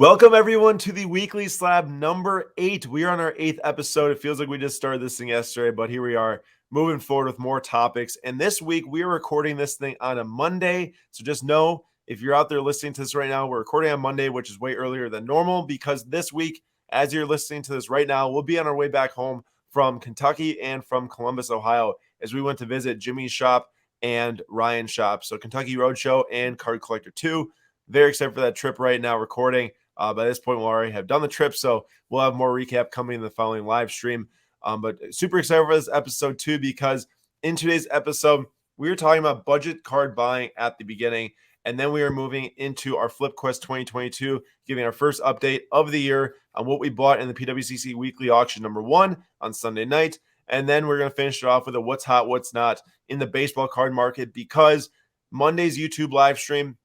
Welcome everyone to the Weekly Slab number 8. We are on our 8th episode. It feels like we just started this thing yesterday, but here we are moving forward with more topics. And this week we are recording this thing on a Monday. So just know if you're out there listening to this right now, we're recording on Monday, which is way earlier than normal because this week, as you're listening to this right now, we'll be on our way back home from Kentucky and from Columbus, Ohio, as we went to visit Jimmy's shop and Ryan's shop. So Kentucky Roadshow and Card Collector 2. Very excited for that trip right now recording. By this point, we'll already have done the trip, so we'll have more recap coming in the following live stream. But super excited for this episode too, because in today's episode, we were talking about budget card buying at the beginning, and then we are moving into our Flip Quest 2022, giving our first update of the year on what we bought in the PWCC Weekly Auction number 1 on Sunday night. And then we're going to finish it off with a what's hot, what's not in the baseball card market, because Monday's YouTube live stream,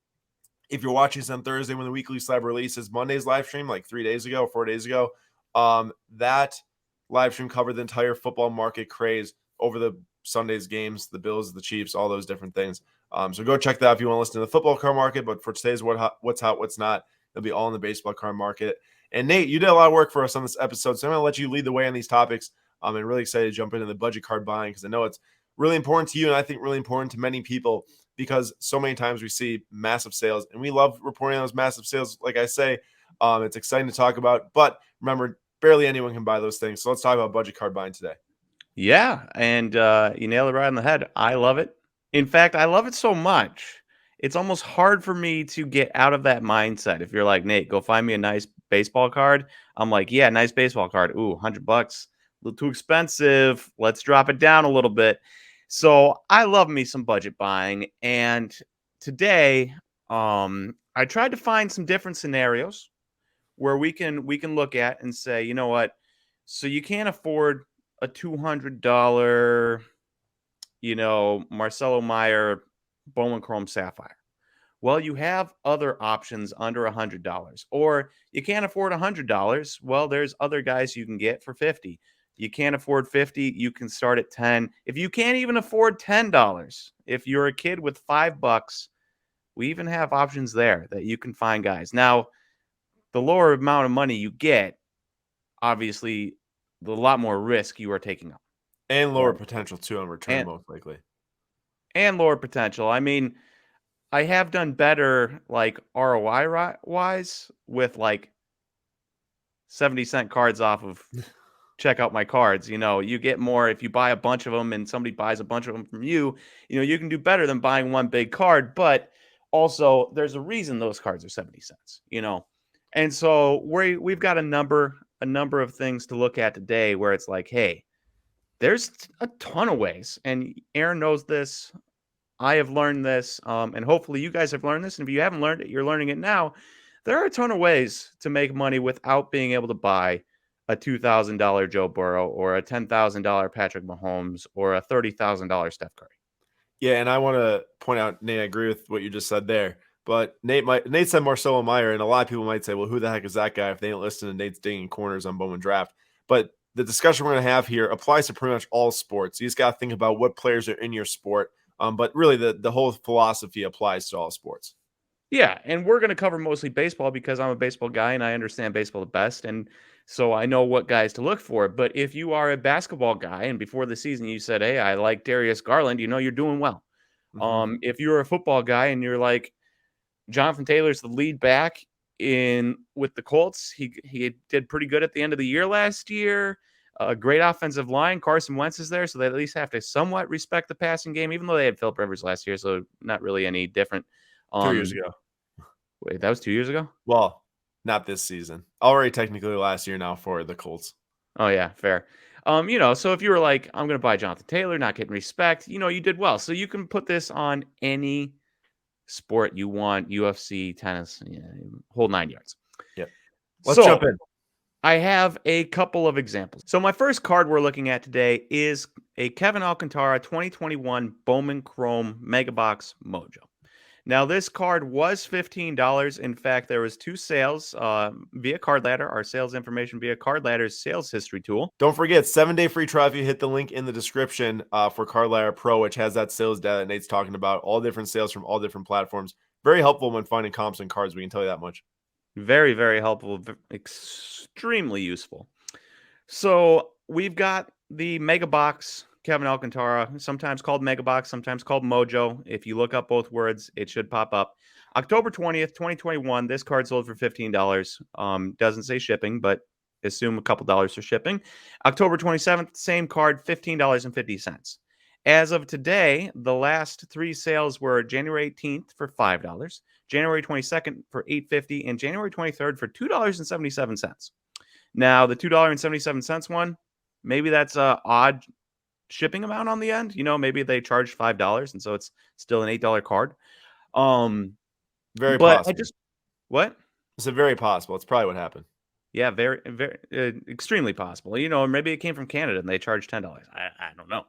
if you're watching this on Thursday when the Weekly Slab releases, Monday's live stream, like 3 days ago, 4 days ago, that live stream covered the entire football market craze over the Sunday's games, the Bills, the Chiefs, all those different things. So go check that out if you want to listen to the football card market. But for today's what's hot, what's not, it'll be all in the baseball card market. And Nate, you did a lot of work for us on this episode, so I'm going to let you lead the way on these topics. I'm really excited to jump into the budget card buying because I know it's really important to you and I think really important to many people, because so many times we see massive sales and we love reporting on those massive sales. Like I say, it's exciting to talk about, but remember, barely anyone can buy those things. So let's talk about budget card buying today. Yeah, and you nailed it right on the head. I love it. In fact, I love it so much, it's almost hard for me to get out of that mindset. If you're like, Nate, go find me a nice baseball card, I'm like, yeah, nice baseball card. Ooh, $100, a little too expensive. Let's drop it down a little bit. So I love me some budget buying, and today, I tried to find some different scenarios where we can look at and say, you know what? So you can't afford a $200, Marcelo Meyer Bowman Chrome Sapphire. Well, you have other options under $100, or you can't afford $100. Well, there's other guys you can get for 50. You can't afford 50, you can start at 10. If you can't even afford $10, if you're a kid with $5, we even have options there that you can find guys. Now, the lower amount of money you get, obviously, the lot more risk you are taking on. And lower potential too on return, most likely. And lower potential. I mean, I have done better, like, ROI-wise with, like, 70-cent cards off of check out my cards. You get more if you buy a bunch of them and somebody buys a bunch of them from you. You can do better than buying one big card, but also there's a reason those cards are 70 cents, And so we've got a number of things to look at today where it's like, hey, there's a ton of ways, and Aaron knows this. I have learned this, and hopefully you guys have learned this. And if you haven't learned it, you're learning it now. There are a ton of ways to make money without being able to buy a $2,000 Joe Burrow or a $10,000 Patrick Mahomes or a $30,000 Steph Curry. Yeah, and I want to point out, Nate, I agree with what you just said there. But Nate said Marcelo Meyer, and a lot of people might say, well, who the heck is that guy if they ain't listening to Nate's digging corners on Bowman Draft? But the discussion we're going to have here applies to pretty much all sports. You just got to think about what players are in your sport. But really, the whole philosophy applies to all sports. Yeah, and we're going to cover mostly baseball because I'm a baseball guy and I understand baseball the best. And so I know what guys to look for. But if you are a basketball guy and before the season you said, hey, I like Darius Garland, you're doing well. Mm-hmm. If you're a football guy and you're like, Jonathan Taylor's the lead back with the Colts, he did pretty good at the end of the year last year. A great offensive line. Carson Wentz is there, so they at least have to somewhat respect the passing game, even though they had Philip Rivers last year, so not really any different. 2 years ago. Wait, that was 2 years ago? Well, not this season. Already technically last year now for the Colts. Oh, yeah, fair. So if you were like, I'm going to buy Jonathan Taylor, not getting respect, you did well. So you can put this on any sport you want, UFC, tennis, whole 9 yards. Yep. Let's jump in. I have a couple of examples. So my first card we're looking at today is a Kevin Alcantara 2021 Bowman Chrome Mega Box Mojo. Now, this card was $15. In fact, there was 2 sales via Card Ladder, our sales information via Card Ladder's sales history tool. Don't forget, 7-day free trial if you hit the link in the description for Card Ladder Pro, which has that sales data that Nate's talking about, all different sales from all different platforms. Very helpful when finding comps and cards, we can tell you that much. Very, very helpful. Extremely useful. So we've got the Mega Box Kevin Alcantara, sometimes called Mega Box, sometimes called Mojo. If you look up both words, it should pop up. October 20th, 2021, this card sold for $15. Doesn't say shipping, but assume a couple dollars for shipping. October 27th, same card, $15.50. As of today, the last three sales were January 18th for $5, January 22nd for $8.50, and January 23rd for $2.77. Now, the $2.77 one, maybe that's a odd shipping amount on the end. Maybe they charged $5, and so it's still an $8 card. Very But I possible. just what? It's very possible. It's probably what happened. Yeah, very, very, extremely possible. Maybe it came from Canada and they charged $10. I don't know.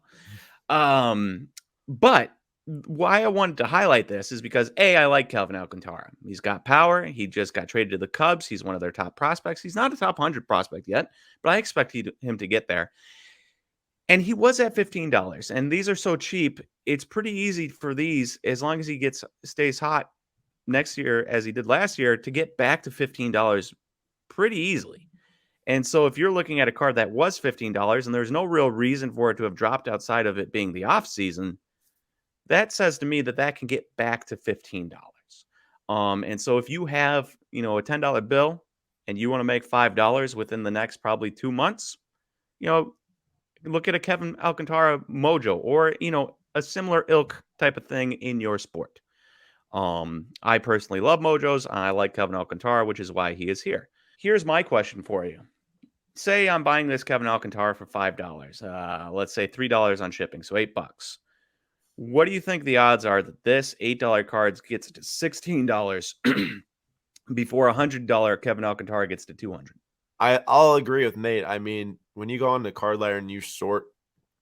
But why I wanted to highlight this is because I like Kelvin Alcantara. He's got power. He just got traded to the Cubs. He's one of their top prospects. He's not a top 100 prospect yet, but I expect him to get there. And he was at $15, and these are so cheap. It's pretty easy for these, as long as he stays hot next year as he did last year, to get back to $15 pretty easily. And so if you're looking at a card that was $15 and there's no real reason for it to have dropped outside of it being the off season, that says to me that can get back to $15. And so if you have, a $10 bill and you want to make $5 within the next probably 2 months, look at a Kevin Alcantara Mojo or, a similar ilk type of thing in your sport. I personally love Mojos. I like Kevin Alcantara, which is why he is here. Here's my question for you. Say I'm buying this Kevin Alcantara for $5. Let's say $3 on shipping, so $8. What do you think the odds are that this $8 card gets to $16 before a $100 Kevin Alcantara gets to $200? I'll agree with Nate. I mean, when you go on the card ladder and you sort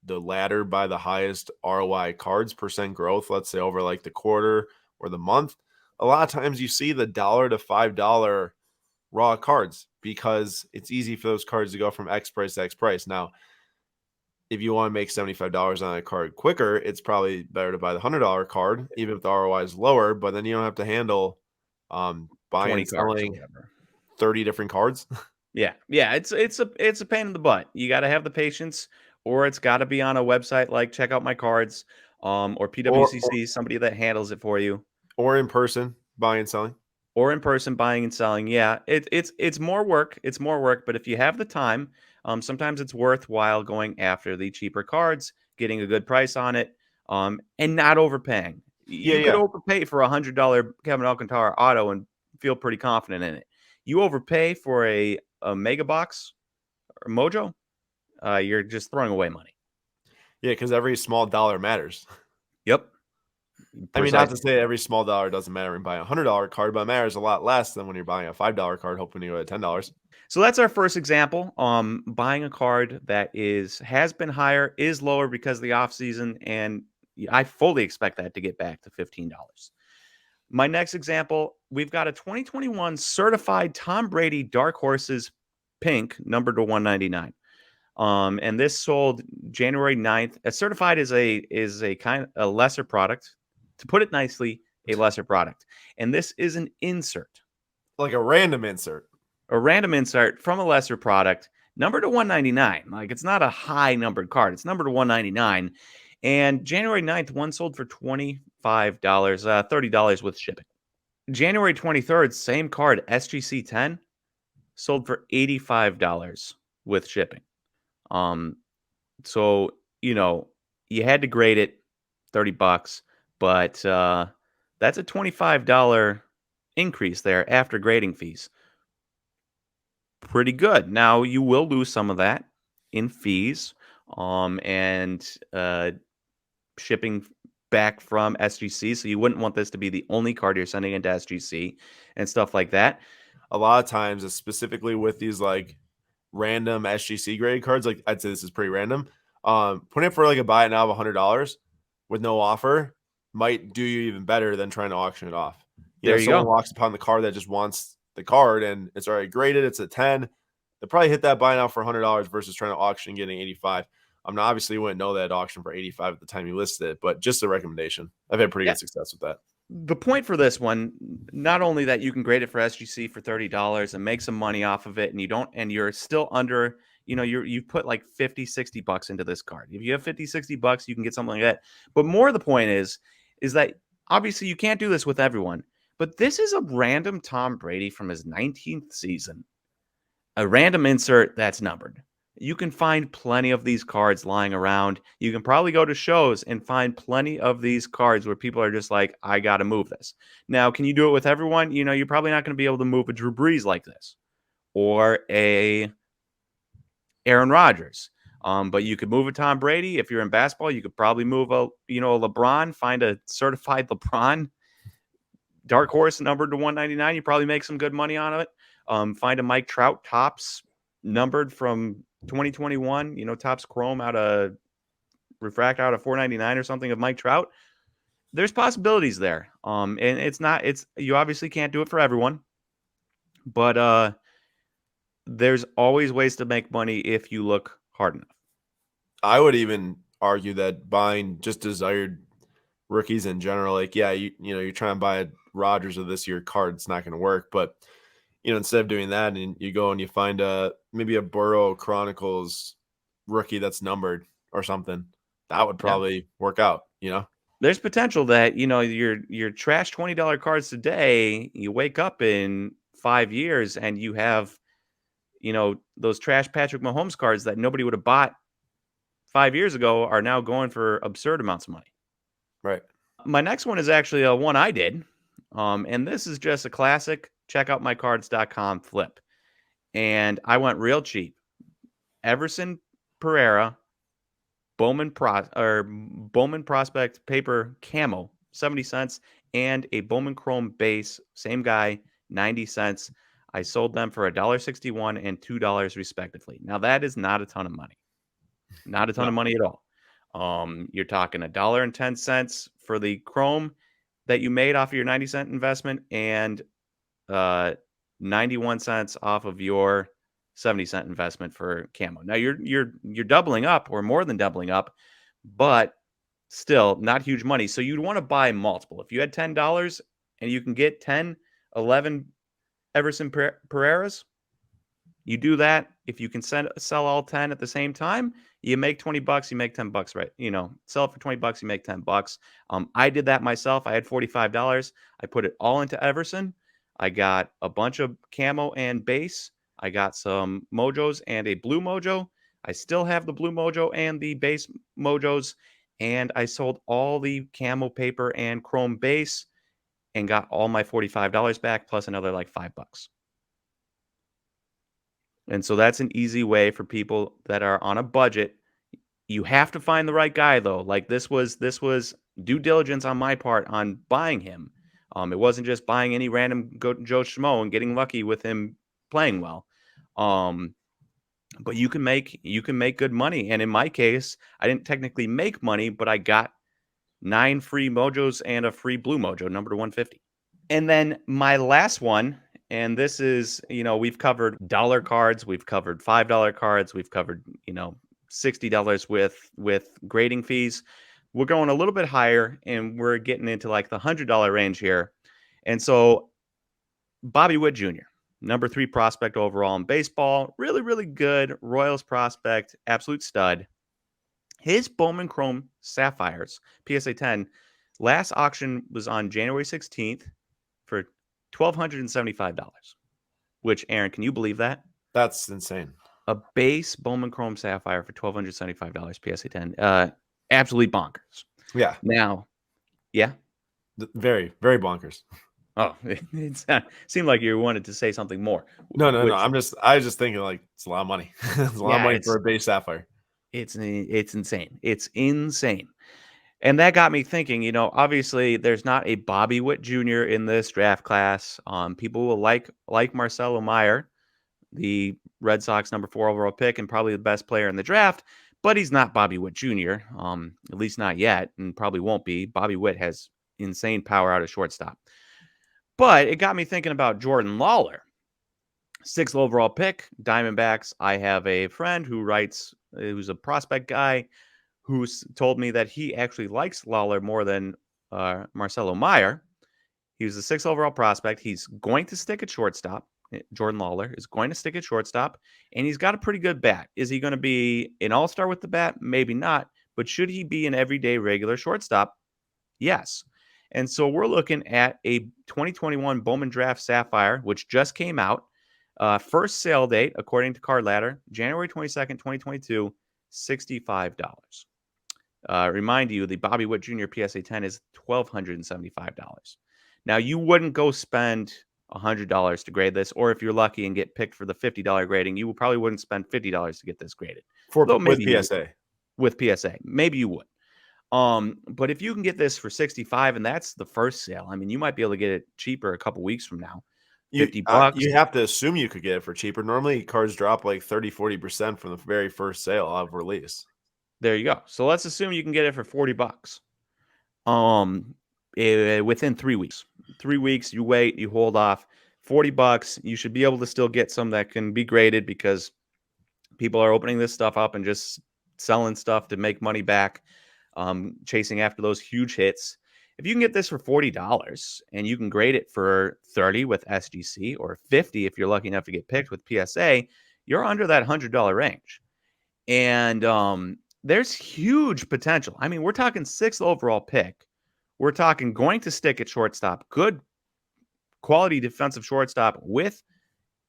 the ladder by the highest ROI cards percent growth, let's say over like the quarter or the month, a lot of times you see the $1 to $5 raw cards because it's easy for those cards to go from X price to X price. Now, if you want to make $75 on a card quicker, it's probably better to buy the $100 card, even if the ROI is lower, but then you don't have to handle buying 20 and cards or selling whatever. 30 different cards. Yeah. It's a pain in the butt. You got to have the patience, or it's got to be on a website like Check Out My Cards, or PWCC, somebody that handles it for you, or in person buying and selling, or in person buying and selling. Yeah, it's more work. It's more work, but if you have the time, sometimes it's worthwhile going after the cheaper cards, getting a good price on it, and not overpaying. You could overpay for $100 Kevin Alcantara auto and feel pretty confident in it. You overpay for a Mega Box or Mojo, you're just throwing away money. Yeah, because every small dollar matters. Yep. I mean, not to say every small dollar doesn't matter when buying a $100 card, but it matters a lot less than when you're buying a $5 card, hoping you get $10. So that's our first example. Buying a card that has been higher, is lower because of the off season, and I fully expect that to get back to $15. My next example, we've got a 2021 certified Tom Brady Dark Horses pink, numbered to 199. And this sold January 9th. A certified is a lesser product. To put it nicely, a lesser product. And this is an insert. Like a random insert. A random insert from a lesser product, numbered to 199. Like, it's not a high numbered card. It's numbered to 199. And January 9th, one sold for $25, $30 with shipping. January 23rd, same card, SGC 10, sold for $85 with shipping. So, you had to grade it $30, but that's a $25 increase there after grading fees. Pretty good. Now, you will lose some of that in fees and shipping back from SGC. So you wouldn't want this to be the only card you're sending into SGC and stuff like that. A lot of times, specifically with these like random SGC graded cards, like I'd say this is pretty random. Putting it for like a buy it now of $100 with no offer might do you even better than trying to auction it off. There you someone go. walks upon the card that just wants the card and it's already graded, it's a 10. They'll probably hit that buy now for $100 versus trying to auction and getting 85. Obviously you wouldn't know that auction for 85 at the time you listed it, but just a recommendation. I've had pretty good success with that. The point for this one, not only that you can grade it for SGC for $30 and make some money off of it, and you're still under, you've put like 50, 60 bucks into this card. If you have 50, 60 bucks, you can get something like that. But more the point is that obviously you can't do this with everyone, but this is a random Tom Brady from his 19th season, a random insert that's numbered. You can find plenty of these cards lying around. You can probably go to shows and find plenty of these cards where people are just like, I got to move this. Now, can you do it with everyone? You're probably not going to be able to move a Drew Brees like this or a Aaron Rodgers. But you could move a Tom Brady. If you're in basketball, you could probably move a LeBron, find a certified LeBron dark horse numbered to 199. You probably make some good money on it. Find a Mike Trout tops numbered from 2021, tops chrome out of refract out of 499 or something of Mike Trout. There's possibilities there. And you obviously can't do it for everyone, but there's always ways to make money if you look hard enough. I would even argue that buying just desired rookies in general, like, yeah, you're trying to buy a Rodgers of this year card, it's not going to work. But instead of doing that, and you go and you find maybe a Burrow Chronicles rookie that's numbered or something, that would probably work out. There's potential that your trash $20 cards today, you wake up in 5 years and you have those trash Patrick Mahomes cards that nobody would have bought 5 years ago are now going for absurd amounts of money. Right. My next one is actually a one I did. And this is just a classic checkoutmycards.com flip. And I went real cheap. Everson Pereira, Bowman Prospect paper camo, 70 cents, and a Bowman Chrome base, same guy, 90 cents. I sold them for $1.61 and $2 respectively. Now that is not a ton of money. Not a ton of money at all. You're talking $1.10 for the Chrome that you made off of your 90-cent investment and 91 cents off of your 70-cent investment for camo. Now you're doubling up or more than doubling up, but still not huge money. So you'd want to buy multiple. If you had $10 and you can get 10, 11 Everson Pereiras, you do that. If you can sell all 10 at the same time, you make 20 bucks, you make 10 bucks, right? Sell it for 20 bucks, you make 10 bucks. I did that myself. I had $45. I put it all into Everson. I got a bunch of camo and base. I got some mojos and a blue mojo. I still have the blue mojo and the base mojos. And I sold all the camo paper and chrome base and got all my $45 back plus another like $5. And so that's an easy way for people that are on a budget. You have to find the right guy though. Like this was due diligence on my part on buying him. It wasn't just buying any random Joe Schmo and getting lucky with him playing well. But you can make good money. And in my case, I didn't technically make money, but I got 9 free mojos and a free blue mojo, number to 150. And then my last one, and this is, we've covered dollar cards, we've covered $5 cards, we've covered, $60 with grading fees. We're going a little bit higher and we're getting into like the $100 range here. And so Bobby Witt Jr., number 3 prospect overall in baseball, really, really good Royals prospect, absolute stud. His Bowman Chrome Sapphires, PSA 10, last auction was on January 16th for $1,275, which, Aaron, can you believe that? That's insane. A base Bowman Chrome Sapphire for $1,275 PSA 10. Absolutely bonkers. Yeah. Now, yeah? Very, very bonkers. Oh, it seemed like you wanted to say something more. No. I was just thinking like it's a lot of money. It's a lot of money for a base Sapphire. It's insane. It's insane. And that got me thinking, obviously there's not a Bobby Witt Jr. in this draft class. People will like Marcelo Meyer, the Red Sox number 4 overall pick and probably the best player in the draft, but he's not Bobby Witt Jr., at least not yet, and probably won't be. Bobby Witt has insane power out of shortstop. But it got me thinking about Jordan Lawler, 6th overall pick, Diamondbacks. I have a friend who's a prospect guy, who's told me that he actually likes Lawler more than Marcelo Meyer. He was the 6th overall prospect. He's going to stick at shortstop. Jordan Lawler is going to stick at shortstop, and he's got a pretty good bat. Is he going to be an all-star with the bat? Maybe not. But should he be an everyday regular shortstop? Yes. And so we're looking at a 2021 Bowman Draft Sapphire, which just came out. First sale date, according to Card Ladder, January 22nd, 2022, $65. Remind you, the Bobby Witt Jr. PSA 10 is $1,275. Now, you wouldn't go spend $100 to grade this, or if you're lucky and get picked for the $50 grading, you probably wouldn't spend $50 to get this graded. Though with maybe PSA. With PSA. Maybe you would. But if you can get this for 65 and that's the first sale, I mean, you might be able to get it cheaper a couple weeks from now. $50. You have to assume you could get it for cheaper. Normally, cards drop like 30-40% from the very first sale of release. There you go. So let's assume you can get it for $40. Within 3 weeks. 3 weeks, you wait, you hold off. $40. You should be able to still get some that can be graded because people are opening this stuff up and just selling stuff to make money back, chasing after those huge hits. If you can get this for $40 and you can grade it for 30 with SGC or 50 if you're lucky enough to get picked with PSA, you're under that $100 range. And there's huge potential. I mean, we're talking 6th overall pick. We're talking going to stick at shortstop, good quality defensive shortstop with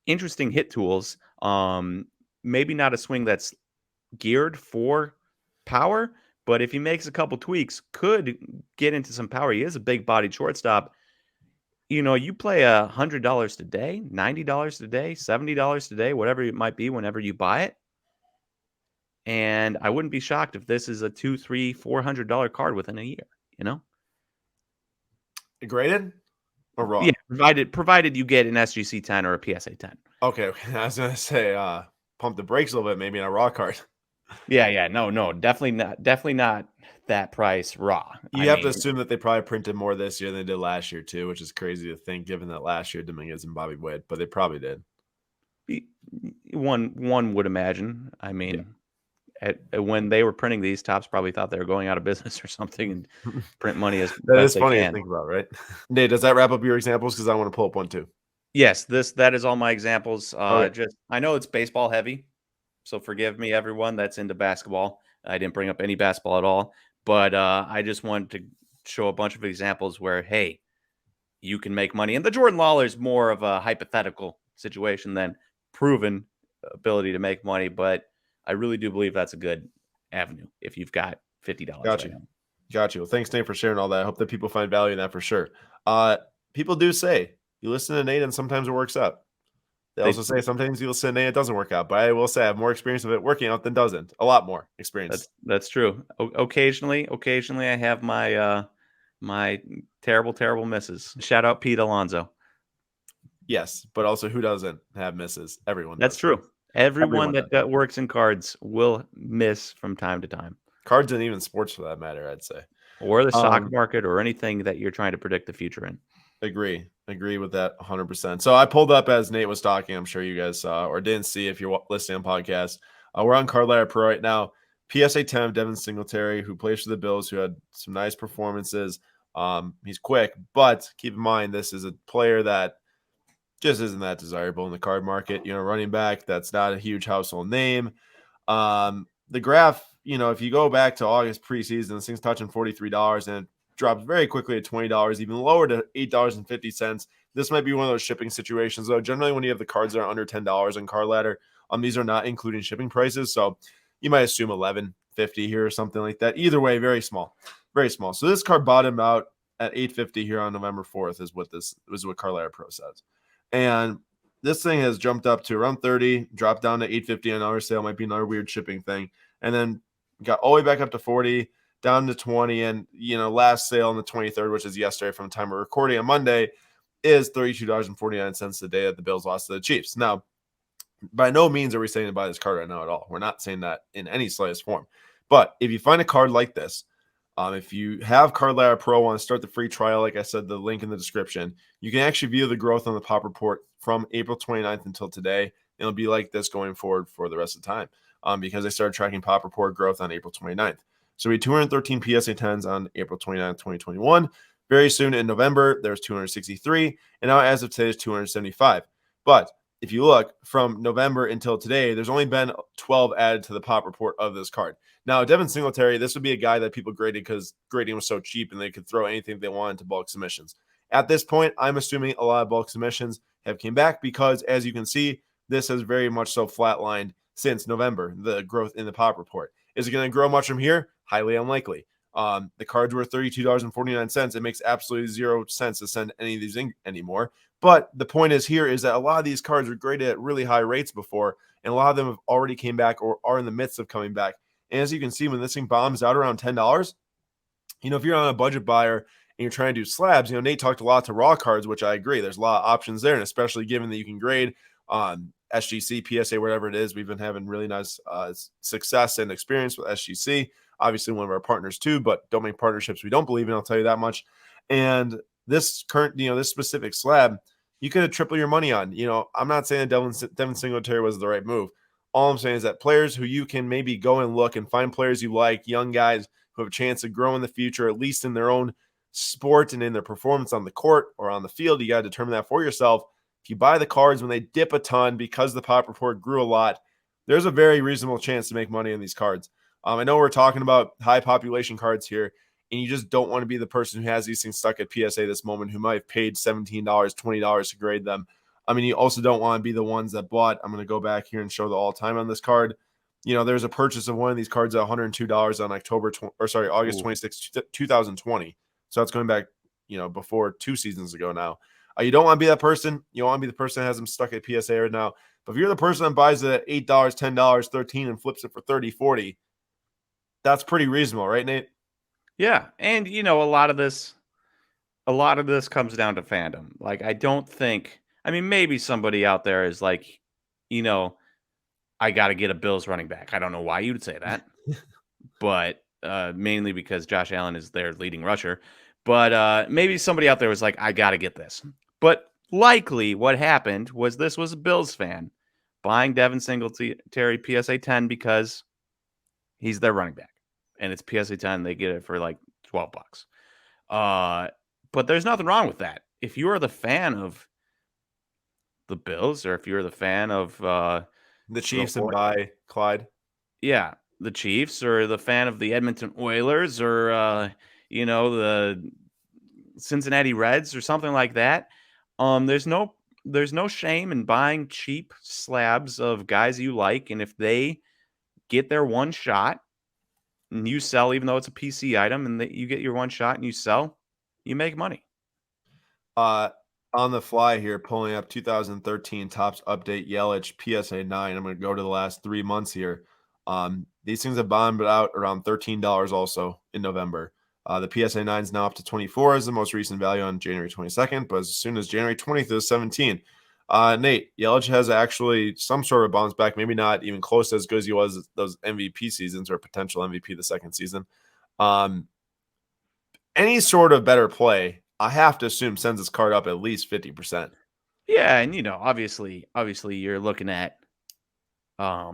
interesting hit tools. Maybe not a swing that's geared for power, but if he makes a couple tweaks, could get into some power. He is a big-bodied shortstop. You know, you play $100 today, $90 today, $70 today, whatever it might be whenever you buy it. And I wouldn't be shocked if this is a $200, $300, $400 card within a year, you know? Graded or raw? Yeah, provided you get an SGC 10 or a PSA 10. Okay. I was going to say, pump the brakes a little bit, maybe in a raw card. Yeah. No, definitely not that price raw. You have to assume that they probably printed more this year than they did last year too, which is crazy to think given that last year Dominguez and Bobby Witt, but they probably did. One would imagine. I mean, when they were printing these, Topps probably thought they were going out of business or something and print money as that best is funny they to can. think about, right? Nate, does that wrap up your examples? Because I want to pull up one too. Yes, that is all my examples. Okay. I know it's baseball heavy, so forgive me, everyone that's into basketball. I didn't bring up any basketball at all, but I just wanted to show a bunch of examples where, hey, you can make money. And the Jordan Lawler is more of a hypothetical situation than proven ability to make money, but I really do believe that's a good avenue if you've got $50. Got you. Well, thanks, Nate, for sharing all that. I hope that people find value in that for sure. People do say you listen to Nate and sometimes it works out. They also say sometimes you listen to Nate, it doesn't work out. But I will say I have more experience of it working out than doesn't. A lot more experience. That's true. Occasionally I have my my terrible misses. Shout out Pete Alonso. Yes, but also who doesn't have misses? Everyone. That's true. Everyone that works in cards will miss from time to time. Cards and even sports for that matter, I'd say. Or the stock market or anything that you're trying to predict the future in. Agree with that 100%. So I pulled up as Nate was talking. I'm sure you guys saw or didn't see if you're listening on podcast. We're on Card Ladder Pro right now. PSA 10 of Devin Singletary, who plays for the Bills, who had some nice performances. He's quick, but keep in mind this is a player that just isn't that desirable in the card market. You know, running back, that's not a huge household name. The graph, you know, if you go back to August preseason, this thing's touching $43 and it drops very quickly to $20, even lower to $8.50. This might be one of those shipping situations, though. Generally, when you have the cards that are under $10 on Card Ladder, these are not including shipping prices. So you might assume $11.50 here or something like that. Either way, very small, very small. So this card bottomed out at $8.50 here on November 4th is what Card Ladder Pro says. And this thing has jumped up to around 30, dropped down to $8.50 on our sale. Might be another weird shipping thing. And then got all the way back up to 40, down to 20. And, you know, last sale on the 23rd, which is yesterday from the time we're recording on Monday, is $32.49 the day that the Bills lost to the Chiefs. Now, by no means are we saying to buy this card right now at all. We're not saying that in any slightest form. But if you find a card like this, if you have Card Ladder Pro, want to start the free trial, like I said, the link in the description, you can actually view the growth on the Pop Report from April 29th until today. It'll be like this going forward for the rest of the time because they started tracking Pop Report growth on April 29th. So we had 213 PSA 10s on April 29th, 2021. Very soon in November, there's 263, and now as of today, there's 275. But if you look from November until today, there's only been 12 added to the pop report of this card. Now, Devin Singletary, this would be a guy that people graded because grading was so cheap and they could throw anything they wanted to bulk submissions. At this point, I'm assuming a lot of bulk submissions have came back because, as you can see, this has very much so flatlined since November, the growth in the pop report. Is it going to grow much from here? Highly unlikely. The cards were $32.49. It makes absolutely 0 sense to send any of these in anymore. But the point is here is that a lot of these cards were graded at really high rates before, and a lot of them have already came back or are in the midst of coming back. And as you can see, when this thing bombs out around $10, if you're on a budget buyer and you're trying to do slabs, Nate talked a lot to raw cards, which I agree. There's a lot of options there, and especially given that you can grade on SGC, PSA, whatever it is. We've been having really nice success and experience with SGC. Obviously, one of our partners too, but don't make partnerships we don't believe in. I'll tell you that much. And this current, this specific slab, you could have tripled your money on. I'm not saying that Devin Singletary was the right move. All I'm saying is that players who you can maybe go and look and find players you like, young guys who have a chance to grow in the future, at least in their own sport and in their performance on the court or on the field, you got to determine that for yourself. If you buy the cards when they dip a ton because the pop report grew a lot, there's a very reasonable chance to make money on these cards. I know we're talking about high population cards here, and you just don't want to be the person who has these things stuck at PSA this moment who might have paid $17, $20 to grade them. You also don't want to be the ones that bought. I'm going to go back here and show the all-time on this card. There's a purchase of one of these cards at $102 on August 26, 2020. So that's going back, before 2 seasons ago now. You don't want to be that person. You want to be the person that has them stuck at PSA right now. But if you're the person that buys it at $8, $10, $13 and flips it for $30, $40, that's pretty reasonable, right, Nate? Yeah, and a lot of this comes down to fandom. Like, I don't think, maybe somebody out there is like, I got to get a Bills running back. I don't know why you'd say that, but mainly because Josh Allen is their leading rusher. But maybe somebody out there was like, I got to get this. But likely what happened was this was a Bills fan buying Devin Singletary PSA 10 because he's their running back. And it's PSA 10. They get it for like $12. But there's nothing wrong with that. If you are the fan of the Bills, or if you're the fan of the Chiefs and buy Clyde, the Chiefs, or the fan of the Edmonton Oilers, or the Cincinnati Reds, or something like that, there's no shame in buying cheap slabs of guys you like, and if they get their one shot and you sell, even though it's a PC item, and you get your one shot and you sell, you make money. On the fly here, pulling up 2013 Topps update Yelich PSA 9. I'm going to go to the last 3 months here. These things have bombed out around $13 also in November. The PSA 9 is now up to 24 as the most recent value on January 22nd, but as soon as January 20th, it was 17. Nate, Yelich has actually some sort of bounce back, maybe not even close to as good as he was those MVP seasons or potential MVP the second season. Any sort of better play, I have to assume, sends this card up at least 50%. Yeah, and obviously you're looking at a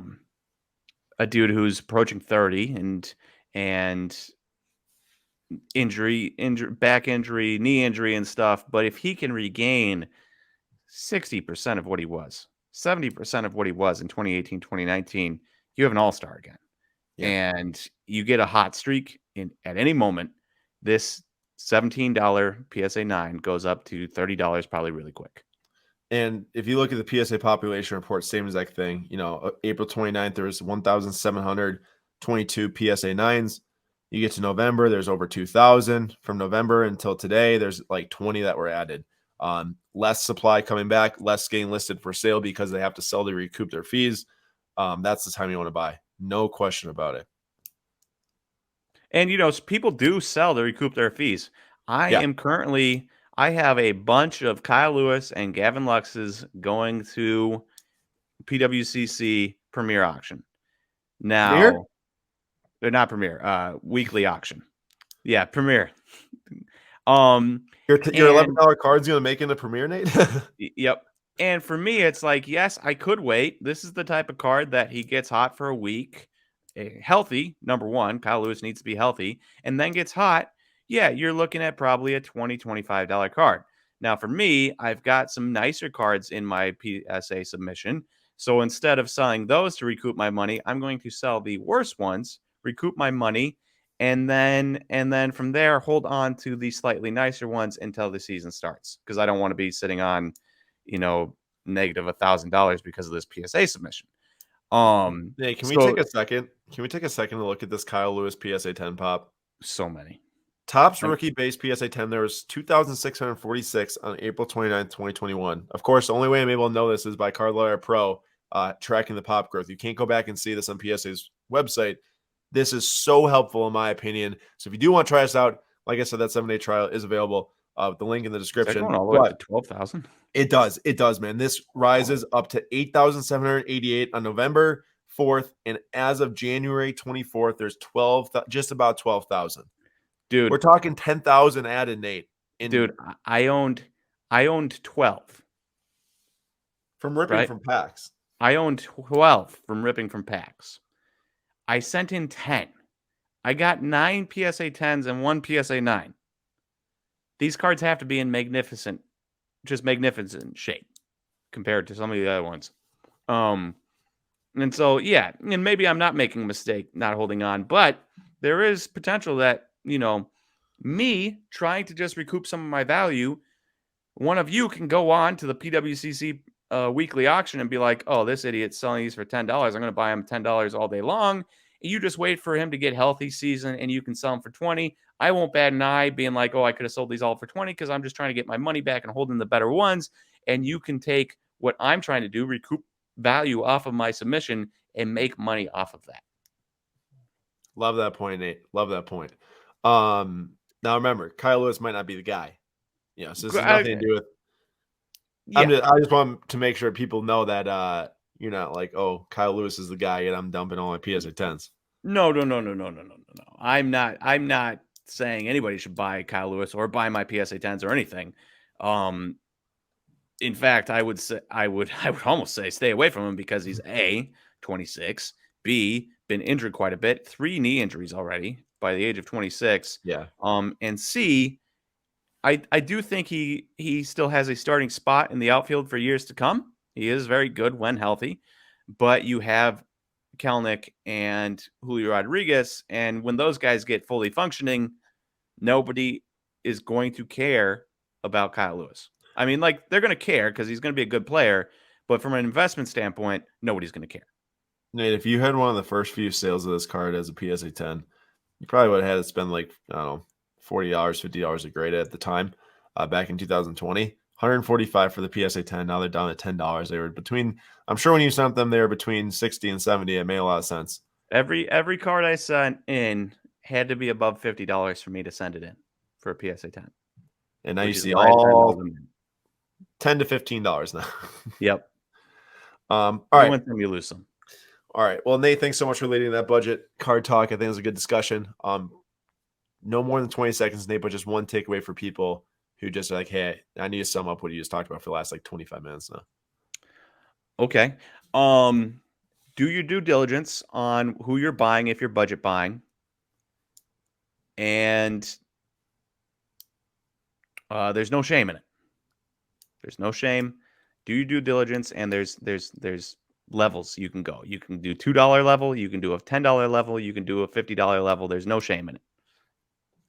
dude who's approaching 30 and injury, back injury, knee injury and stuff, but if he can regain 60% of what he was, 70% of what he was in 2018, 2019, you have an all-star again. Yeah. And you get a hot streak at any moment. This $17 PSA 9 goes up to $30 probably really quick. And if you look at the PSA population report, same exact thing. April 29th, there was 1,722 PSA 9s. You get to November, there's over 2,000. From November until today, there's like 20 that were added. Less supply coming back, less getting listed for sale because they have to sell to recoup their fees. That's the time you want to buy. No question about it. And, people do sell to recoup their fees. I have a bunch of Kyle Lewis and Gavin Lux's going to PWCC Premier Auction. Now, they're not Premier, Weekly Auction. Yeah, Premier. Your $11 card's going to make it a Premier, Nate? Yep. And for me, it's like, yes, I could wait. This is the type of card that he gets hot for a week. Healthy, number one. Kyle Lewis needs to be healthy. And then gets hot. yeah, you're looking at probably a $20, $25 card. Now, for me, I've got some nicer cards in my PSA submission. So instead of selling those to recoup my money, I'm going to sell the worst ones, recoup my money, and then from there hold on to the slightly nicer ones until the season starts, because I don't want to be sitting on, you know, negative $1,000 because of this PSA submission. Hey, can we So take a second? Can we take a second to look at this Kyle Lewis PSA 10 pop? so many. Topps Like, rookie base PSA 10, there was 2,646 on April 29th, 2021. Of course, the only way I'm able to know this is by Card Lawyer Pro tracking the pop growth. You can't go back and see this on PSA's website. This is so helpful, in my opinion. So if you do want to try us out, like I said, that 7-day trial is available. The link in the is that description. going all the way up to But 12,000? it does, man. This rises up to 8,788 on November 4th. And as of January 24th, there's just about 12,000. We're Dude, talking 10,000 added, Nate. dude, I owned 12, From ripping right? from packs. I owned 12 from ripping from packs. I sent in 10. I got 9 PSA 10s and 1 PSA 9. These cards have to be in magnificent shape compared to some of the other ones. And so, yeah, and maybe I'm not making a mistake not holding on, but there is potential that, me trying to just recoup some of my value, one of you can go on to the PWCC weekly auction and be like, oh, this idiot's selling these for $10. I'm going to buy them $10 all day long. You just wait for him to get healthy season and you can sell them for 20. I won't bat an eye being like, oh, I could have sold these all for 20 because I'm just trying to get my money back and holding the better ones. And you can take what I'm trying to do, recoup value off of my submission and make money off of that. Love that point, Nate. Love that point. Now remember, Kyle Lewis might not be the guy. So this has nothing to do with. Yeah. I just want to make sure people know that you're not like, oh, Kyle Lewis is the guy, and I'm dumping all my PSA 10s. No. I'm not saying anybody should buy Kyle Lewis or buy my PSA 10s or anything. In fact, I would almost say stay away from him because he's A, 26, B, been injured quite a bit, 3 knee injuries already by the age of 26. Yeah. And C, I do think he still has a starting spot in the outfield for years to come. He is very good when healthy, but you have Kelnick and Julio Rodriguez, and when those guys get fully functioning, nobody is going to care about Kyle Lewis. I mean, like, they're going to care because he's going to be a good player, but from an investment standpoint, nobody's going to care. Nate, if you had one of the first few sales of this card as a PSA 10, you probably would have had to spend like, I don't know, $40, $50 a grade at the time back in 2020. $145 for the PSA 10. Now they're down at $10. They were between, I'm sure when you sent them, they were between 60 and 70. It made a lot of sense. Every card I sent in had to be above $50 for me to send it in for a PSA 10. And now you see all 10 to $15 now. Yep. All right. You win some, you lose some. All right. Well, Nate, thanks so much for leading that budget card talk. I think it was a good discussion. No more than 20 seconds, Nate, but just one takeaway for people who just are like, hey, I need to sum up what you just talked about for the last like 25 minutes now. Okay. Do your due diligence on who you're buying if you're budget buying. And there's no shame in it. There's no shame. Do your due diligence, and there's levels you can go. You can do $2 level, you can do a $10 level, you can do a $50 level. There's no shame in it.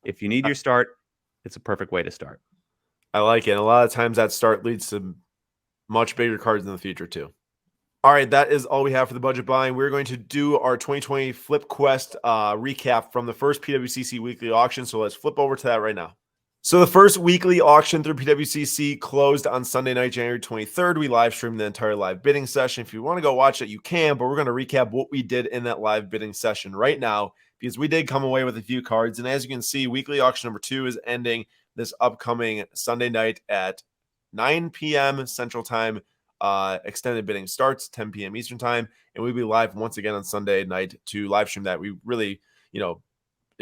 If you need your start, it's a perfect way to start. I like it. A lot of times that start leads to much bigger cards in the future too. All right, that is all we have for the budget buying. We're going to do our 2020 Flip Quest recap from the first PWCC weekly auction. So let's flip over to that right now. So the first weekly auction through PWCC closed on Sunday night, January 23rd. We live streamed the entire live bidding session. If you want to go watch it, you can, but we're going to recap what we did in that live bidding session right now because we did come away with a few cards. And as you can see, weekly auction number 2 is ending this upcoming Sunday night at 9 p.m. Central Time. Extended bidding starts 10 p.m. Eastern Time, and we'll be live once again on Sunday night to live stream that. We really, it'd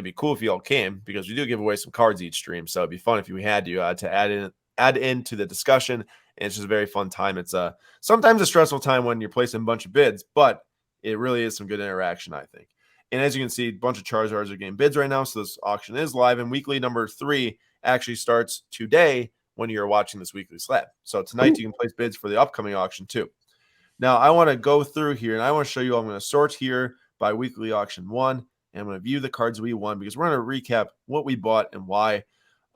be cool if you all came because we do give away some cards each stream. So it'd be fun if you had to add into the discussion. And it's just a very fun time. It's sometimes a stressful time when you're placing a bunch of bids, but it really is some good interaction, I think. And as you can see, a bunch of Charizards are getting bids right now. So this auction is live. And weekly number 3 actually starts today when you're watching this weekly slab. So tonight you can place bids for the upcoming auction too. Now I want to go through here and I want to show you, I'm going to sort here by weekly auction 1. And I'm going to view the cards we won because we're going to recap what we bought and why.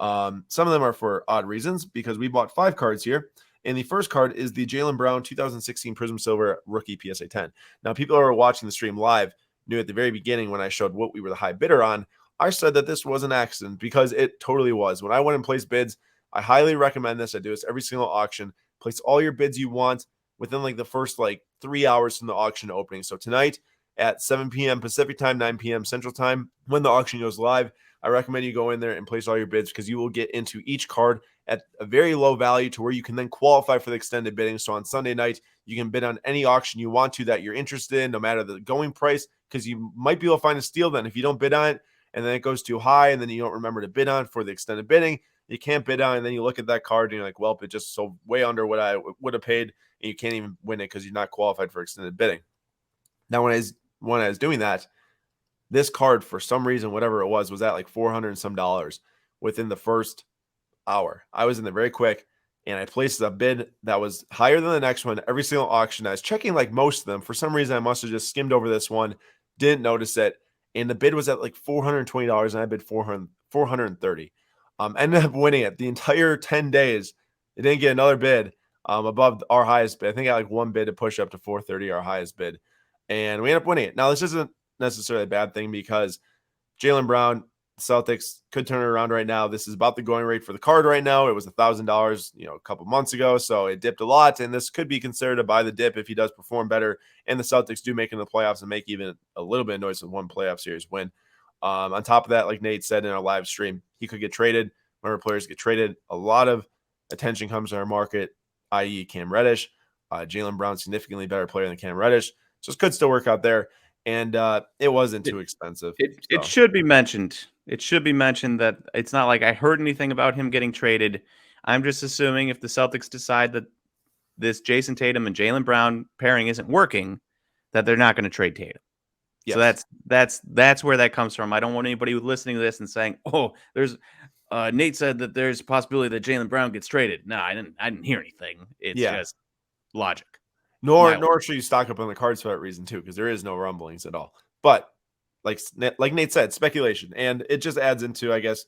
Some of them are for odd reasons because we bought 5 cards here. And the first card is the Jaylen Brown 2016 Prism Silver Rookie PSA 10. Now, people who are watching the stream live knew at the very beginning when I showed what we were the high bidder on, I said that this was an accident because it totally was. When I went and placed bids, I highly recommend this. I do this every single auction. Place all your bids you want within like the first 3 hours from the auction opening. So tonight at 7 p.m. Pacific time, 9 p.m. Central time, when the auction goes live, I recommend you go in there and place all your bids because you will get into each card at a very low value to where you can then qualify for the extended bidding. So on Sunday night, you can bid on any auction you want to that you're interested in, no matter the going price, because you might be able to find a steal then. If you don't bid on it and then it goes too high and then you don't remember to bid on for the extended bidding, you can't bid on it, and then you look at that card and you're like, well, it just sold way under what I would have paid, and you can't even win it because you're not qualified for extended bidding. Now, when I was doing that, this card, for some reason, whatever it was at like $400 and some within the first hour. I was in there very quick, and I placed a bid that was higher than the next one every single auction. I was checking like most of them. For some reason, I must have just skimmed over this one, didn't notice it, and the bid was at like $420, and I bid $430. Ended up winning it the entire 10 days. It didn't get another bid above our highest bid. I think I got like one bid to push up to 430, our highest bid, and we ended up winning it. Now, this isn't necessarily a bad thing because Jaylen Brown, Celtics could turn it around right now. This is about the going rate for the card right now. It was $1,000, a couple months ago, so it dipped a lot, and this could be considered a buy the dip if he does perform better. And the Celtics do make it in the playoffs and make even a little bit of noise with one playoff series win. On top of that, like Nate said in our live stream, he could get traded. Whenever players get traded, a lot of attention comes to our market, i.e., Cam Reddish. Jaylen Brown, significantly better player than Cam Reddish, so it could still work out there. And it wasn't too expensive. It should be mentioned. It should be mentioned that it's not like I heard anything about him getting traded. I'm just assuming if the Celtics decide that this Jason Tatum and Jaylen Brown pairing isn't working, that they're not going to trade Tatum. Yes. So that's where that comes from. I don't want anybody listening to this and saying, "Oh, there's Nate said that there's a possibility that Jaylen Brown gets traded." No, I didn't hear anything. It's just logic. Nor should you stock up on the cards for that reason too, because there is no rumblings at all. But like Nate said, speculation, and it just adds into, I guess,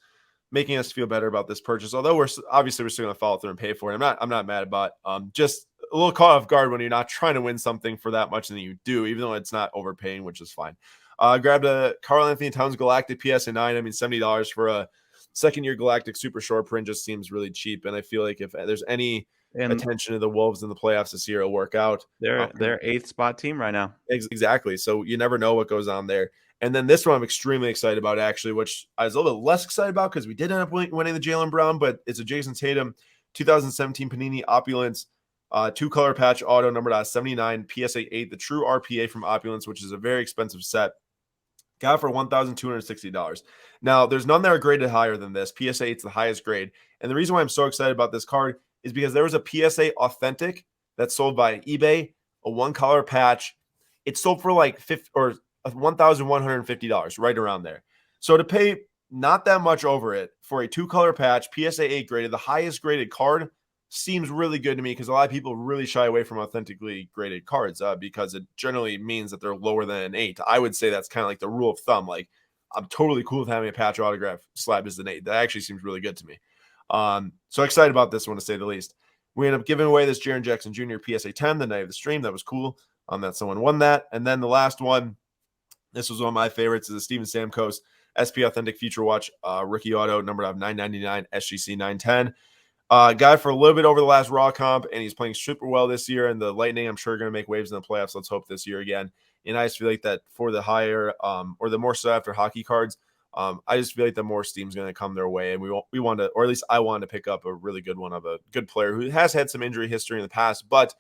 making us feel better about this purchase. Although we're still going to follow through and pay for it. I'm not mad about just a little caught off guard when you're not trying to win something for that much than you do, even though it's not overpaying, which is fine. Grabbed a Karl-Anthony Towns Galactic PSA 9. I mean, $70 for a second-year Galactic super short print just seems really cheap. And I feel like if there's any attention to the Wolves in the playoffs this year, it'll work out. They're 8th spot team right now. Exactly. So you never know what goes on there. And then this one I'm extremely excited about, actually, which I was a little bit less excited about because we did end up winning the Jaylen Brown, but it's a Jason Tatum 2017 Panini Opulence 2-color patch auto numbered out 79 PSA 8, the true RPA from Opulence, which is a very expensive set. Got it for $1,260. Now, there's none that are graded higher than this. PSA 8 is the highest grade. And the reason why I'm so excited about this card is because there was a PSA Authentic that's sold by eBay, a 1-color patch. It sold for like $1,150, right around there. So to pay not that much over it for a 2-color patch, PSA 8 graded, the highest graded card, seems really good to me because a lot of people really shy away from authentically graded cards because it generally means that they're lower than an 8. I would say that's kind of like the rule of thumb. Like, I'm totally cool with having a patch autograph slab as an 8. That actually seems really good to me. So excited about this one, to say the least. We ended up giving away this Jaren Jackson Jr. PSA 10 the night of the stream. That was cool. That someone won that. And then the last one, this was one of my favorites, is a Steven Stamkos SP Authentic Future Watch rookie auto, numbered out of 999 SGC 910. Guy for a little bit over the last Raw comp, and he's playing super well this year. And the Lightning, I'm sure, are going to make waves in the playoffs. Let's hope this year again. And I just feel like that for the higher or the more sought after hockey cards, I just feel like the more steam's going to come their way. And we want to, or at least I want to pick up a really good one of a good player who has had some injury history in the past, but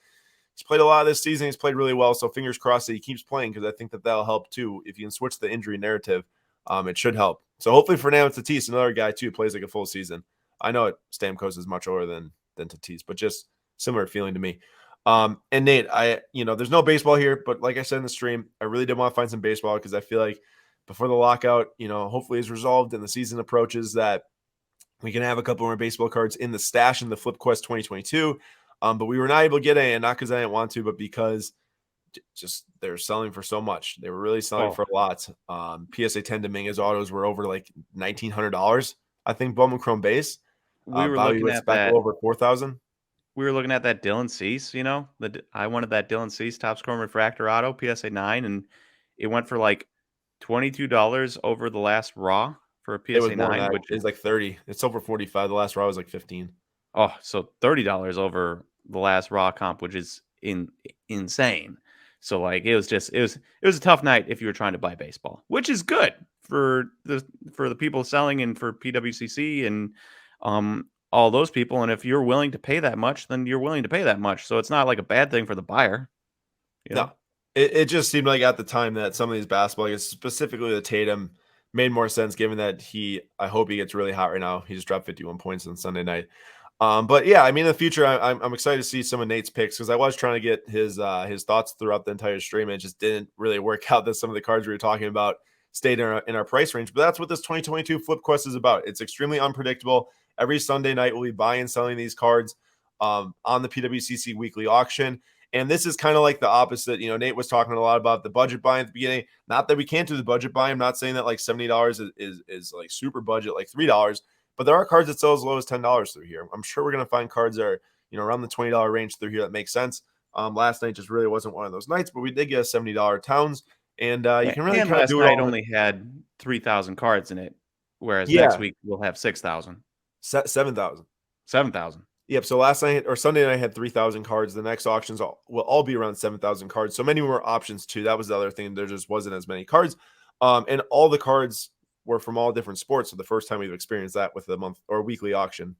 he's played a lot this season. He's played really well. So fingers crossed that he keeps playing, because I think that'll help too. If you can switch the injury narrative, it should help. So hopefully Fernando Tatis, another guy too, plays like a full season. I know Stamkos is much older than Tatis, but just similar feeling to me. And Nate, there's no baseball here, but like I said in the stream, I really did want to find some baseball because I feel like before the lockout, hopefully is resolved and the season approaches, that we can have a couple more baseball cards in the stash in the Flip Quest 2022. But we were not able to get any, and not because I didn't want to, but because just they're selling for so much. They were really selling for a lot. PSA 10 Dominguez autos were over like $1,900. I think Bowman Chrome base. We were Bobby looking Witt at Speckle that. over 4,000. We were looking at that Dylan Cease, I wanted that Dylan Cease top score refractor auto PSA 9, and it went for like $22 over the last raw for a It was PSA more than 9, that. which It's like 30. It's over 45. The last row was like 15. so $30 over the last raw comp, which is insane. So like it was a tough night if you were trying to buy baseball, which is good for the people selling and for PWCC and all those people. And if you're willing to pay that much, then you're willing to pay that much. So it's not like a bad thing for the buyer, you No, know? it just seemed like at the time that some of these basketball guys, specifically the Tatum, made more sense given that I hope he gets really hot right now. He just dropped 51 points on Sunday night. But yeah, I mean, in the future, I'm excited to see some of Nate's picks because I was trying to get his thoughts throughout the entire stream. It just didn't really work out that some of the cards we were talking about stayed in our price range. But that's what this 2022 Flip Quest is about. It's extremely unpredictable. Every Sunday night, we'll be buying and selling these cards on the PWCC weekly auction. And this is kind of like the opposite. Nate was talking a lot about the budget buying at the beginning. Not that we can't do the budget buy. I'm not saying that like $70 is like super budget, like $3. But there are cards that sell as low as $10 through here. I'm sure we're going to find cards that are, around the $20 range through here that make sense. Last night just really wasn't one of those nights, but we did get a $70 Towns, and you can really And kind of last do it night all. only had 3,000 cards in it, whereas next Yeah, week we'll have 6,000, 7,000. 7,000. Yep. So last night or Sunday night I had 3,000 cards. The next auctions will all be around 7,000 cards. So many more options too. That was the other thing. There just wasn't as many cards. And all the cards were from all different sports. So the first time we've experienced that with the month or weekly auction.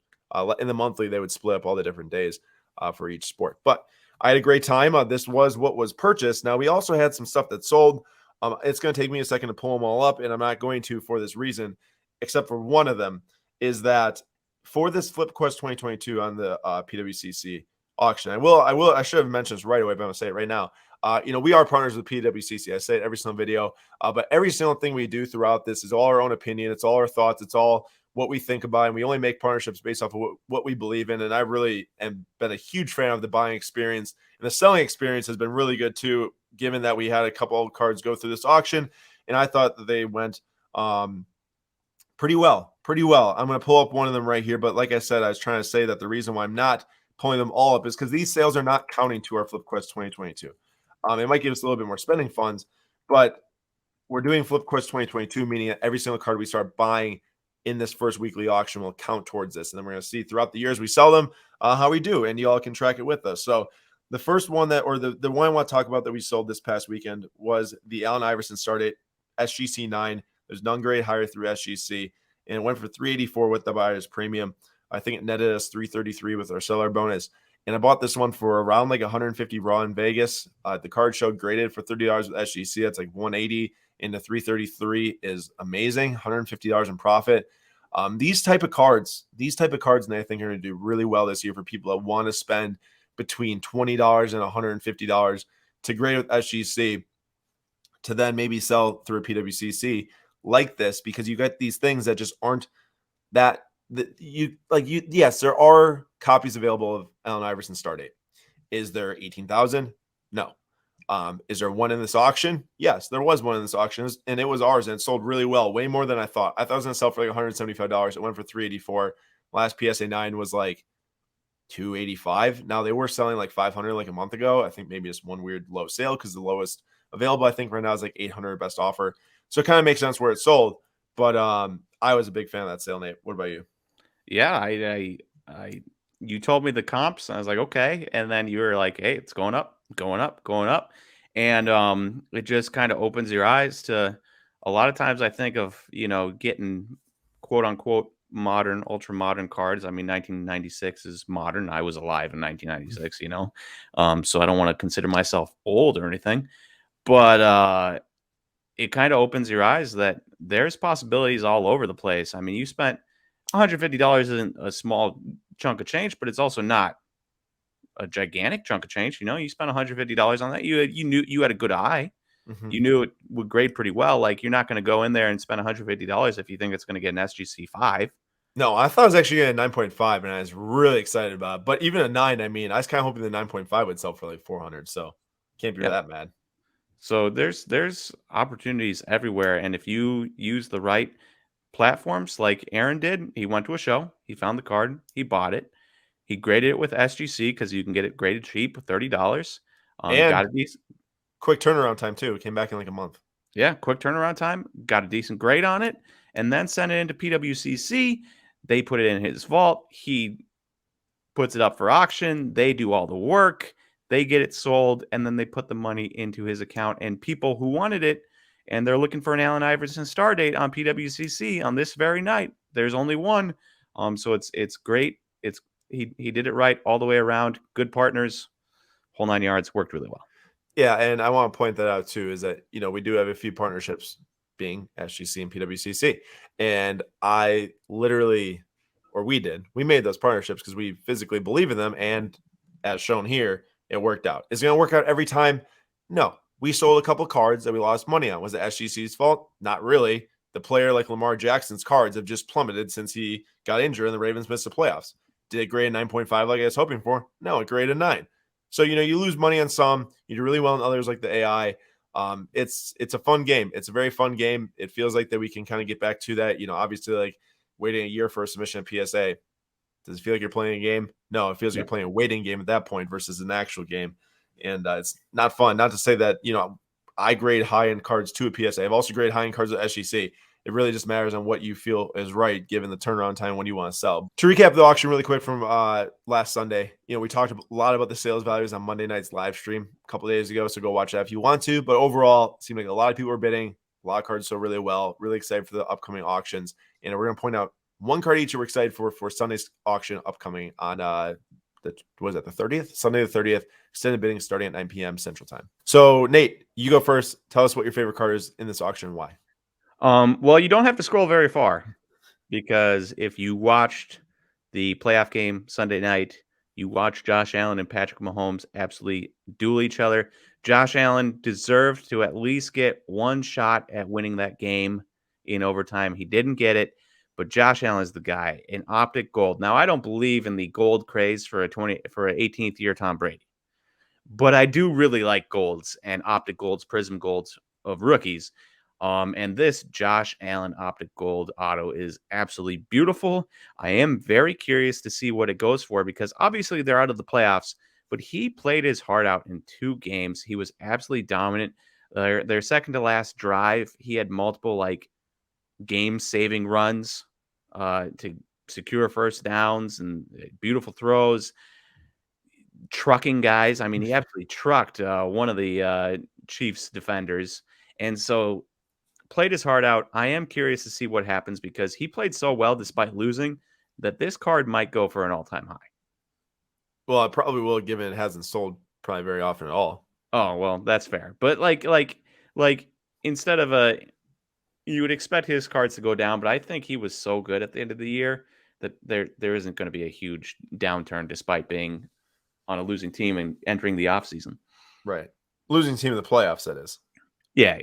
In the monthly, they would split up all the different days for each sport. But I had a great time. This was what was purchased. Now we also had some stuff that sold. It's going to take me a second to pull them all up, and I'm not going to for this reason, except for one of them is that for this Flip Quest 2022 on the PWCC auction. I should have mentioned this right away, but I'm gonna say it right now. We are partners with PWCC. I say it every single video, but every single thing we do throughout this is all our own opinion. It's all our thoughts. It's all what we think about, and we only make partnerships based off of what we believe in. And I really am been a huge fan of the buying experience, and the selling experience has been really good too, given that we had a couple of cards go through this auction, and I thought that they went pretty well. I'm going to pull up one of them right here. But like I said, I was trying to say that the reason why I'm not pulling them all up is because these sales are not counting to our Flip Quest 2022. It might give us a little bit more spending funds, but we're doing Flip Quest 2022, meaning that every single card we start buying in this first weekly auction will count towards this. And then we're going to see throughout the years we sell them how we do, and you all can track it with us. So the first one the one I want to talk about that we sold this past weekend was the Allen Iverson Start Date SGC 9. There's none grade higher through SGC, and it went for $384 with the buyer's premium. I think it netted us $333 with our seller bonus. And I bought this one for around like 150 raw in Vegas. The card showed graded for $30 with SGC. That's like 180 into 333 is amazing. $150 in profit. These type of cards, and I think are going to do really well this year for people that want to spend between $20 and $150 to grade with SGC to then maybe sell through a PWCC like this, because you get these things that just aren't yes, there are copies available of Allen Iverson Start Date. Is there 18,000? No. Is there one in this auction? Yes, there was one in this auction, and it was ours, and it sold really well, way more than I thought. I thought it was going to sell for like $175. It went for $384. Last PSA 9 was like $285. Now they were selling like $500 like a month ago. I think maybe just one weird low sale because the lowest available I think right now is like $800 best offer. So it kind of makes sense where it sold. But I was a big fan of that sale, Nate. What about you? Yeah, you told me the comps, and I was like, okay. And then you were like, hey, it's going up, going up, going up. And it just kind of opens your eyes to a lot of times I think of, getting quote unquote modern, ultra modern cards. I mean, 1996 is modern. I was alive in 1996, so I don't want to consider myself old or anything. But it kind of opens your eyes that there's possibilities all over the place. I mean, you spent $150 isn't a small chunk of change, but it's also not a gigantic chunk of change. You spent $150 on that. You knew you had a good eye. Mhm. You knew it would grade pretty well. Like, you're not going to go in there and spend $150 if you think it's going to get an SGC 5. No, I thought it was actually getting a 9.5, and I was really excited about it. But even a 9, I mean, I was kind of hoping the 9.5 would sell for like 400. So can't be Yep. that mad. So there's opportunities everywhere, and if you use the right platforms like Aaron did, he went to a show, he found the card, he bought it, he graded it with SGC because you can get it graded cheap, $30. He got And a decent, quick turnaround time too. It came back in like a month. yeah, quick turnaround time, got a decent grade on it, and then sent it into PWCC. They put it in his vault. He puts it up for auction. They do all the work. They get it sold, and then they put the money into his account. And people who wanted it, and they're looking for an Allen Iverson star date on PWCC on this very night. There's only one. So it's great. He did it right all the way around. Good partners, whole 9 yards. Worked really well. Yeah, and I want to point that out too, is that we do have a few partnerships, being SGC and PWCC. And I literally, or we made those partnerships because we physically believe in them. And as shown here, it worked out. Is it going to work out every time? No. We sold a couple cards that we lost money on. Was it SGC's fault? Not really. The player like Lamar Jackson's cards have just plummeted since he got injured and the Ravens missed the playoffs. Did it grade a 9.5 like I was hoping for? No, it graded a 9. So, you lose money on some, you do really well on others like the AI. It's a fun game. It's a very fun game. It feels like that we can kind of get back to that. Obviously, like waiting a year for a submission at PSA. Does it feel like you're playing a game? No, it feels like you're playing a waiting game at that point versus an actual game. And it's not fun. Not to say that, I grade high-end cards to a PSA. I've also graded high-end cards at SGC. It really just matters on what you feel is right given the turnaround time when you want to sell. To recap the auction really quick from last Sunday, we talked a lot about the sales values on Monday night's live stream a couple days ago, so go watch that if you want to. But overall, it seemed like a lot of people were bidding. A lot of cards sold really well. Really excited for the upcoming auctions. And we're going to point out one card each we're excited for Sunday's auction upcoming on the 30th? Sunday the 30th. Extended bidding starting at 9 p.m. Central Time. So, Nate, you go first. Tell us what your favorite card is in this auction and why. Well, you don't have to scroll very far, because if you watched the playoff game Sunday night, you watched Josh Allen and Patrick Mahomes absolutely duel each other. Josh Allen deserved to at least get one shot at winning that game in overtime. He didn't get it, but Josh Allen is the guy in optic gold. Now, I don't believe in the gold craze for an 18th year Tom Brady, but I do really like golds and optic golds, prism golds of rookies. And this Josh Allen optic gold auto is absolutely beautiful. I am very curious to see what it goes for, because obviously they're out of the playoffs, but he played his heart out in 2 games. He was absolutely dominant. Their second to last drive, he had multiple like game saving runs to secure first downs and beautiful throws. Trucking guys. I mean, he absolutely trucked one of the Chiefs defenders. And so played his heart out. I am curious to see what happens, because he played so well despite losing that this card might go for an all-time high. Well, it probably will, given it hasn't sold probably very often at all. Oh, well, that's fair. But like instead of you would expect his cards to go down, but I think he was so good at the end of the year that there isn't going to be a huge downturn despite being on a losing team and entering the offseason. Right. Losing team in the playoffs, that is. Yeah.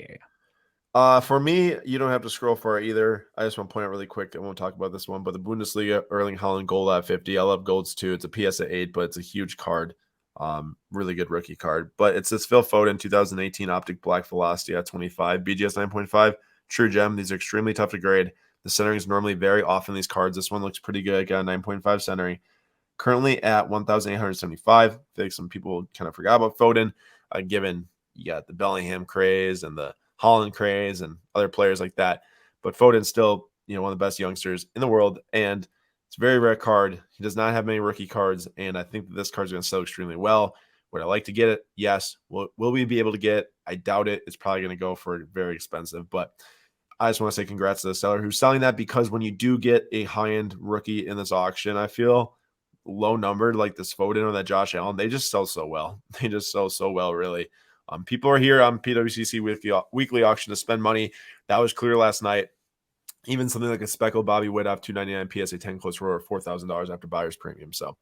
For me, you don't have to scroll far either. I just want to point out really quick, I won't talk about this one, but the Bundesliga Erling Haaland gold at 50. I love golds too. It's a PSA 8, but it's a huge card. Really good rookie card. But it's this Phil Foden 2018 Optic Black Velocity at 25, BGS 9.5. True gem. These are extremely tough to grade. The centering is normally very off in these cards. This one looks pretty good. Got a 9.5 centering. Currently at 1,875. I feel like some people kind of forgot about Foden, given you got the Bellingham craze and the Holland craze and other players like that. But Foden's still, one of the best youngsters in the world, and it's a very rare card. He does not have many rookie cards, and I think that this card is going to sell extremely well. Would I like to get it? Yes. Will we be able to get it? I doubt it. It's probably going to go for very expensive, but I just want to say congrats to the seller who's selling that, because when you do get a high-end rookie in this auction, I feel low numbered like this Foden or that Josh Allen, they just sell so well. They just sell so well, really. People are here on PWCC weekly auction to spend money. That was clear last night. Even something like a speckled Bobby Witt off 299 PSA 10 close for $4,000 after buyer's premium. So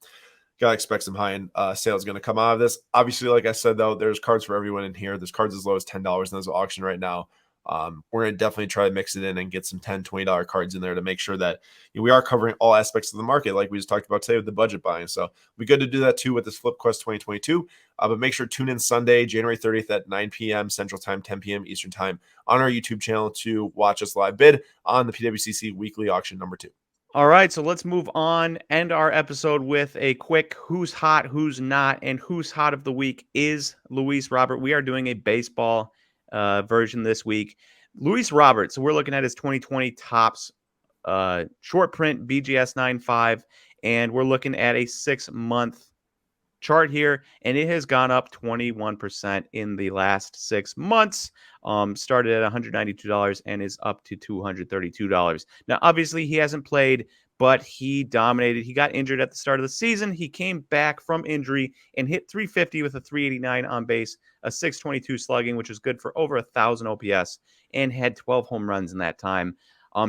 Gotta expect some high-end sales going to come out of this. Obviously, like I said, though, there's cards for everyone in here. There's cards as low as $10 in this auction right now. We're going to definitely try to mix it in and get some $10, $20 cards in there to make sure that we are covering all aspects of the market, like we just talked about today with the budget buying. So we good to do that too with this Flip Quest 2022. But make sure to tune in Sunday, January 30th at 9 p.m. Central Time, 10 p.m. Eastern Time on our YouTube channel to watch us live bid on the PWCC weekly auction number 2. All right, so let's move on. End our episode with a quick who's hot, who's not, and who's hot of the week is Luis Robert. We are doing a baseball version this week. Luis Robert, so we're looking at his 2020 Topps short print BGS 9.5, and we're looking at a 6-month chart here, and it has gone up 21% in the last 6 months. Started at $192 and is up to $232. Now, obviously, he hasn't played, but he dominated. He got injured at the start of the season. He came back from injury and hit 350 with a 389 on base, a 622 slugging, which was good for over 1,000 OPS, and had 12 home runs in that time.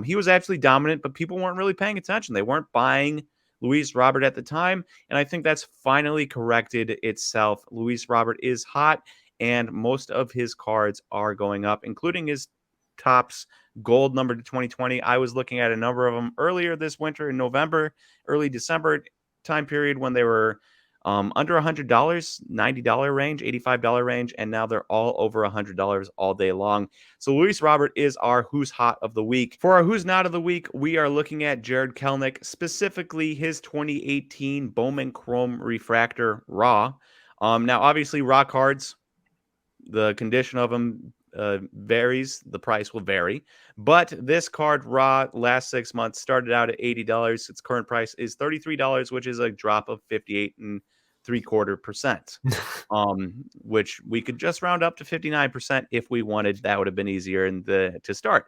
He was absolutely dominant, but people weren't really paying attention. They weren't buying Luis Robert at the time, and I think that's finally corrected itself. Luis Robert is hot, and most of his cards are going up, including his Topps gold number to 2020. I was looking at a number of them earlier this winter in November, early December time period when they were under $100, $90 range, $85 range, and now they're all over $100 all day long. So Luis Robert is our who's hot of the week. For our who's not of the week, we are looking at Jarred Kelenic, specifically his 2018 Bowman Chrome Refractor Raw. Now, obviously, raw cards, the condition of them varies. The price will vary. But this card raw last 6 months started out at $80. Its current price is $33, which is a drop of 58.75%. Which we could just round up to 59% if we wanted. That would have been easier to start.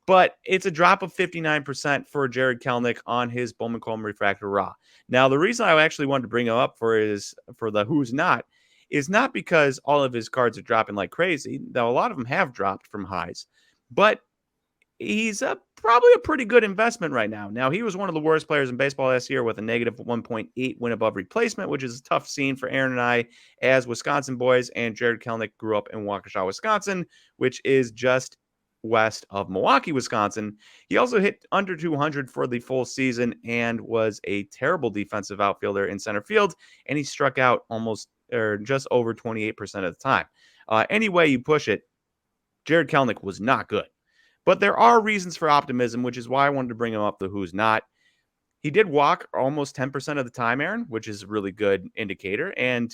But it's a drop of 59% for Jarred Kelenic on his Bowman Chrome Refractor Raw. Now, the reason I actually wanted to bring him up for the who's not is not because all of his cards are dropping like crazy, though a lot of them have dropped from highs, but he's probably a pretty good investment right now. Now, he was one of the worst players in baseball last year with a negative 1.8 win above replacement, which is a tough scene for Aaron and I as Wisconsin boys, and Jarred Kelenic grew up in Waukesha, Wisconsin, which is just west of Milwaukee, Wisconsin. He also hit under 200 for the full season and was a terrible defensive outfielder in center field, and he struck out almost or just over 28% of the time. Any way you push it, Jarred Kelenic was not good. But there are reasons for optimism, which is why I wanted to bring him up the who's not. He did walk almost 10% of the time, Aaron, which is a really good indicator. And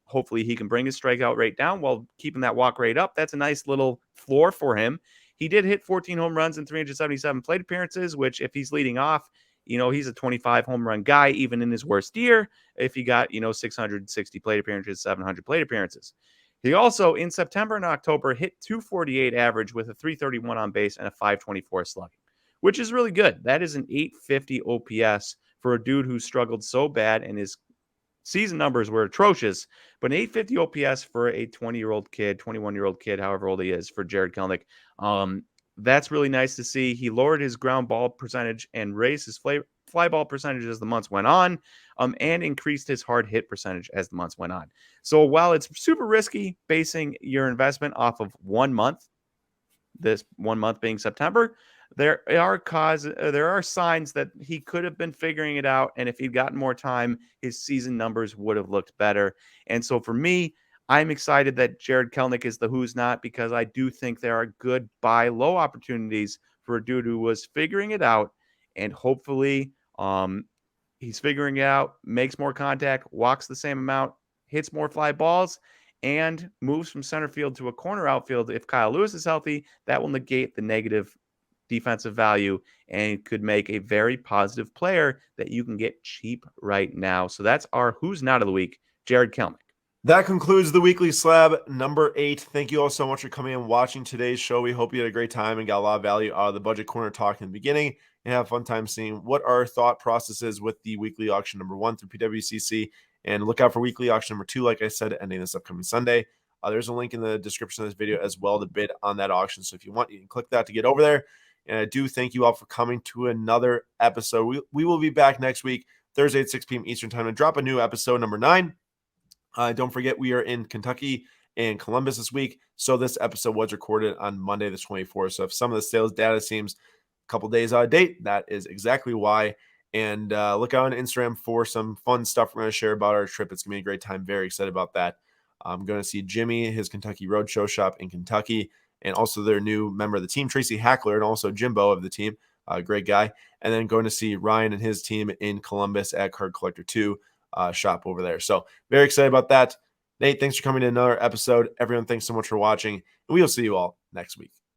hopefully he can bring his strikeout rate down while keeping that walk rate up. That's a nice little floor for him. He did hit 14 home runs in 377 plate appearances, which if he's leading off, he's a 25 home run guy, even in his worst year, if he got, 660 plate appearances, 700 plate appearances. He also, in September and October, hit 248 average with a 331 on base and a 524 slugging, which is really good. That is an 850 OPS for a dude who struggled so bad and his season numbers were atrocious. But an 850 OPS for a 20-year-old kid, 21-year-old kid, however old he is, for Jarred Kelenic, that's really nice to see. He lowered his ground ball percentage and raised his fly ball percentage as the months went on, and increased his hard hit percentage as the months went on. So while it's super risky basing your investment off of 1 month, this 1 month being September, there are signs that he could have been figuring it out, and if he'd gotten more time, his season numbers would have looked better. And so for me, I'm excited that Jarred Kelenic is the who's not, because I do think there are good buy low opportunities for a dude who was figuring it out, and hopefully he's figuring it out, makes more contact, walks the same amount, hits more fly balls, and moves from center field to a corner outfield. If Kyle Lewis is healthy, that will negate the negative defensive value and could make a very positive player that you can get cheap right now. So that's our who's not of the week, Jarred Kelenic. That concludes the Weekly Slab number 8. Thank you all so much for coming and watching today's show. We hope you had a great time and got a lot of value out of the budget corner talk in the beginning, and have a fun time seeing what our thought processes with the weekly auction number 1 through PWCC. And look out for weekly auction number 2, like I said, ending this upcoming Sunday. There's a link in the description of this video as well to bid on that auction. So if you want, you can click that to get over there. And I do thank you all for coming to another episode. We will be back next week Thursday at 6 p.m. Eastern time to drop a new episode, number 9. Don't forget, we are in Kentucky and Columbus this week. So this episode was recorded on Monday the 24th. So if some of the sales data seems a couple days out of date, that is exactly why. And look out on Instagram for some fun stuff we're going to share about our trip. It's going to be a great time. Very excited about that. I'm going to see Jimmy, his Kentucky Roadshow shop in Kentucky, and also their new member of the team, Tracy Hackler, and also Jimbo of the team. Great guy. And then going to see Ryan and his team in Columbus at Card Collector 2 shop over there. So very excited about that. Nate, thanks for coming to another episode. Everyone, thanks so much for watching, and we will see you all next week.